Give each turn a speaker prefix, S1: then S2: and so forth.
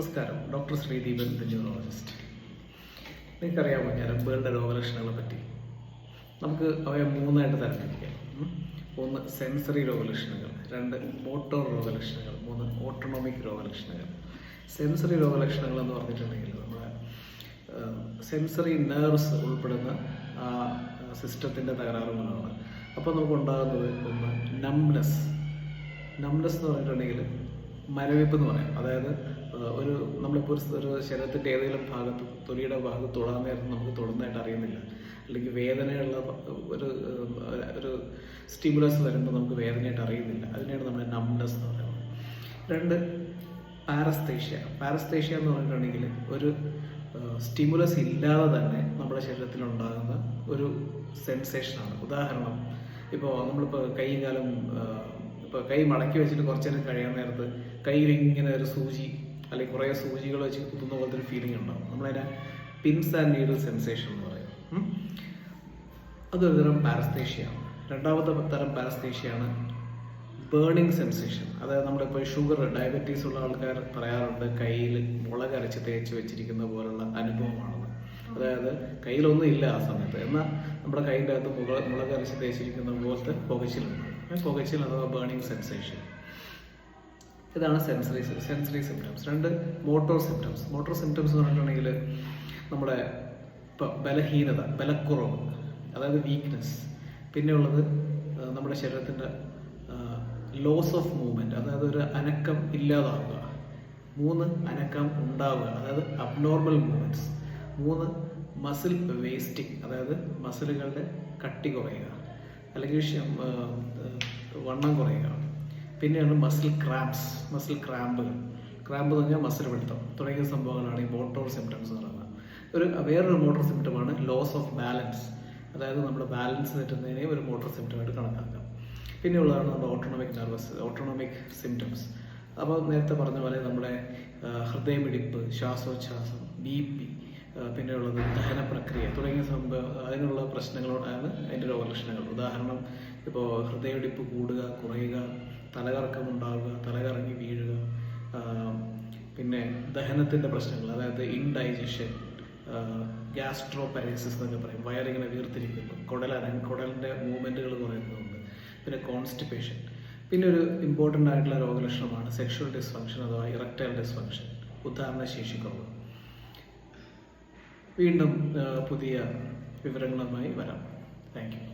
S1: നമസ്കാരം, doctor ശ്രീദീപൻ, neurologist. നിങ്ങൾക്കറിയാമോ ഞരമ്പുകളുടെ രോഗലക്ഷണങ്ങളെ പറ്റി? നമുക്ക് അവയെ മൂന്നായിട്ട് തരംതിരിക്കാം. ഒന്ന് സെൻസറി രോഗലക്ഷണങ്ങൾ, രണ്ട് മോട്ടോർ രോഗലക്ഷണങ്ങൾ, മൂന്ന് ഓട്ടോണോമിക് രോഗലക്ഷണങ്ങൾ. സെൻസറി രോഗലക്ഷണങ്ങൾ എന്ന് പറഞ്ഞിട്ടുണ്ടെങ്കിൽ നമ്മുടെ സെൻസറി നെർവ്സ് ഉൾപ്പെടുന്ന ആ സിസ്റ്റത്തിൻ്റെ തകരാറ് മൂലമാണ്. അപ്പോൾ നമുക്കുണ്ടാകുന്നത് ഒന്ന് നംബ്നെസ് എന്ന് പറഞ്ഞിട്ടുണ്ടെങ്കിൽ മരവിപ്പ് എന്ന് പറയാം. അതായത് നമ്മളിപ്പോൾ ഒരു ശരീരത്തിൻ്റെ ഏതെങ്കിലും ഭാഗത്ത്, തൊലിയുടെ ഭാഗത്ത് തൊടാൻ നേരത്ത് നമുക്ക് തൊടുന്നതായിട്ട് അറിയുന്നില്ല, അല്ലെങ്കിൽ വേദനയുള്ള ഒരു സ്റ്റിമുലസ് വരുമ്പോൾ നമുക്ക് വേദനയായിട്ട് അറിയുന്നില്ല. അതിനെയാണ് നമ്മൾ നംബ്നെസ് എന്ന് പറയുന്നത്. രണ്ട്, പാരസ്തേഷ്യ എന്ന് പറഞ്ഞിട്ടുണ്ടെങ്കിൽ ഒരു സ്റ്റിമുലസ് ഇല്ലാതെ തന്നെ നമ്മുടെ ശരീരത്തിലുണ്ടാകുന്ന ഒരു സെൻസേഷനാണ്. ഉദാഹരണം, ഇപ്പോൾ നമ്മളിപ്പോൾ കൈയും കാലം ഇപ്പോൾ കൈ മടക്കി വെച്ചിട്ട് കുറച്ച് നേരം കഴിയാൻ നേരത്ത് കയ്യിൽ ഇങ്ങനെ ഒരു സൂചി അല്ലെങ്കിൽ കുറേ സൂചികൾ വെച്ച് കുത്തുന്ന പോലത്തെ ഒരു ഫീലിംഗ് ഉണ്ടാവും. നമ്മളതിനെ പിൻസ് ആൻഡ് നീഡിൽ സെൻസേഷൻ എന്ന് പറയും. അതൊരു തരം പാരസ്തേഷ്യയാണ്. രണ്ടാമത്തെ തരം പാരസ്തേഷ്യയാണ് ബേണിംഗ് സെൻസേഷൻ. അതായത് നമ്മളിപ്പോൾ ഡയബറ്റീസ് ഉള്ള ആൾക്കാർ പറയാറുണ്ട് കയ്യിൽ മുളക് അരച്ച് തേച്ച് വെച്ചിരിക്കുന്ന പോലുള്ള അനുഭവമാണെന്ന്. അതായത് കയ്യിലൊന്നും ഇല്ല ആ സമയത്ത്, എന്നാൽ നമ്മുടെ കയ്യിൻ്റെ അകത്ത് മുളക് അരച്ച് തേച്ചിരിക്കുന്ന പോലത്തെ പുകച്ചിൽ അഥവാ ബേണിംഗ് സെൻസേഷൻ. ഇതാണ് സെൻസറി സിംറ്റംസ്. രണ്ട്, മോട്ടോർ സിംറ്റംസ് എന്ന് പറഞ്ഞിട്ടുണ്ടെങ്കിൽ നമ്മുടെ ഇപ്പം ബലക്കുറവ്, അതായത് വീക്ക്നെസ്. പിന്നെ ഉള്ളത് നമ്മുടെ ശരീരത്തിൻ്റെ ലോസ് ഓഫ് മൂവ്മെൻറ്റ്, അതായത് ഒരു അനക്കം ഇല്ലാതാവുക. മൂന്ന്, അനക്കം ഉണ്ടാവുക, അതായത് അബ്നോർമൽ മൂവ്മെൻറ്റ്സ്. മൂന്ന്, മസിൽ വേസ്റ്റിംഗ്, അതായത് മസിലുകളുടെ കട്ടി കുറയുക അല്ലെങ്കിൽ വണ്ണം കുറയുക. പിന്നെയാണ് മസിൽ ക്രാമ്പ് എന്ന് പറഞ്ഞാൽ മസിൽ പിടുത്തം തുടങ്ങിയ സംഭവങ്ങളാണ് ഈ മോട്ടോർ സിംറ്റംസ് എന്ന് പറയുന്നത്. വേറൊരു മോട്ടോർ സിംറ്റമാണ് ലോസ് ഓഫ് ബാലൻസ്, അതായത് നമ്മുടെ ബാലൻസ് തെറ്റുന്നതിനെ ഒരു മോട്ടോർ സിംറ്റമായിട്ട് കണക്കാക്കാം. പിന്നെയുള്ളതാണ് നമ്മുടെ ഓട്ടോണോമിക് സിംറ്റംസ്. അപ്പോൾ നേരത്തെ പറഞ്ഞ പോലെ നമ്മുടെ ഹൃദയമിടിപ്പ്, ശ്വാസോച്ഛ്വാസം, BP, പിന്നെയുള്ളത് ദഹന പ്രക്രിയ തുടങ്ങിയ അതിനുള്ള പ്രശ്നങ്ങളാണ് അതിൻ്റെ രോഗലക്ഷണങ്ങൾ. ഉദാഹരണം, ഇപ്പോൾ ഹൃദയമിടിപ്പ് കൂടുക, കുറയുക, തലകറക്കം ഉണ്ടാവുക, തലകറങ്ങി വീഴുക, പിന്നെ ദഹനത്തിൻ്റെ പ്രശ്നങ്ങൾ, അതായത് ഇൻഡൈജഷൻ, ഗ്യാസ്ട്രോപാരലിസിസ് എന്നൊക്കെ പറയും. വയറിങ്ങനെ വീർത്തിരിക്കുന്നു, കുടലിൻ്റെ മൂവ്മെൻറ്റുകൾ കുറയുന്നുണ്ട്. പിന്നെ കോൺസ്റ്റിപ്പേഷൻ. പിന്നെ ഒരു ഇമ്പോർട്ടൻ്റ് ആയിട്ടുള്ള രോഗലക്ഷണമാണ് സെക്ഷുവൽ ഡിസ്ഫങ്ഷൻ അഥവാ ഇറക്ടൈൽ ഡിസ്ഫങ്ഷൻ, ഉദാഹരണശേഷിക്കുറവ്. വീണ്ടും പുതിയ വിവരങ്ങളുമായി വരാം. Thank you.